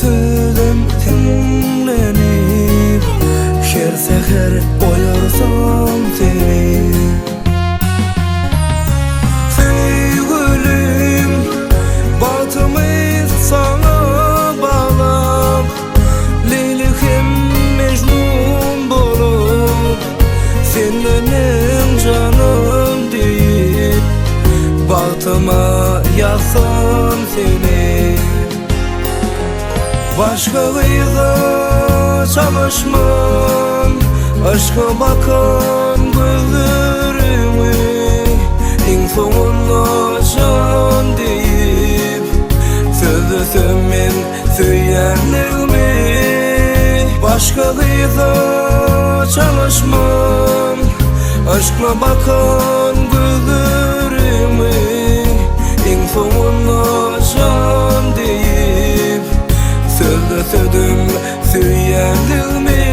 Süydüm tinlenip her seher oyarsam seni. Sevgilim batımı sana bağlap Leylikim Mecnun bolup senin canım deyip batıma yazsam seni. Başka kıyıda çalışmam, aşka bakan gözlerimi en sonunda can deyip sözlüsüm men söylerlerimi. Başka kıyıda çalışmam, aşkla bakan gözlerimi en sonunda can deyip sözlüsüm söylerlerimi.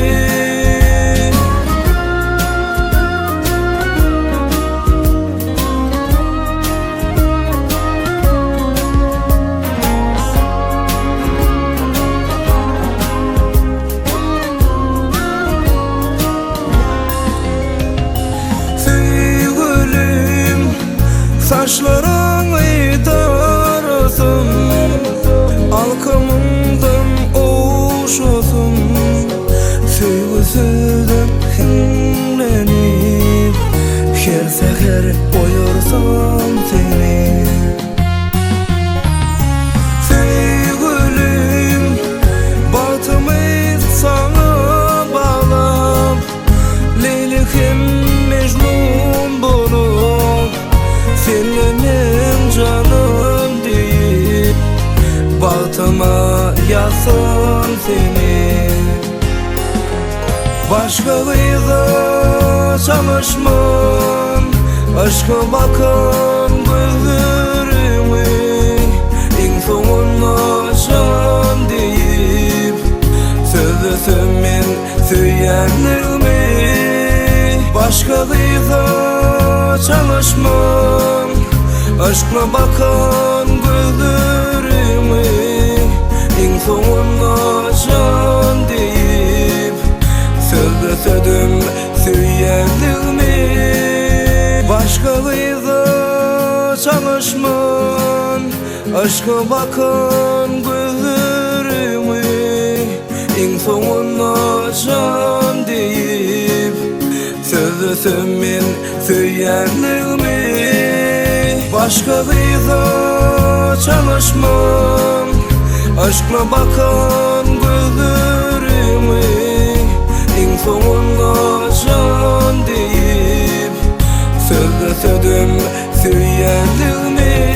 Saçlarını tarasın, alkımından oşasın. Sevgisinden hinlenip her seher oyarsam seni. Sevgilim batımı sana bağlap Leylikim Mecnun bolup senin canım deyip batıma yazsam seni. Başka kıyıda çalışmam, aşka bakan gözlerimi en sonunda can deyip sözlüsüm men söylerlerimi. Başka kıyıda çalışmam, aşkla bakan gözlerimi en sonunda can deyip sözlüsüm söylerlerimi. Başka kıyıda çalışmam, aşka bakan gözlerimi en sonunda can deyip sözlüsüm men söylerlerimi. Başka kıyıda çalışmam, aşkla bakan gözlerimi en sonunda can deyip sözlüsüm söylerlerimi.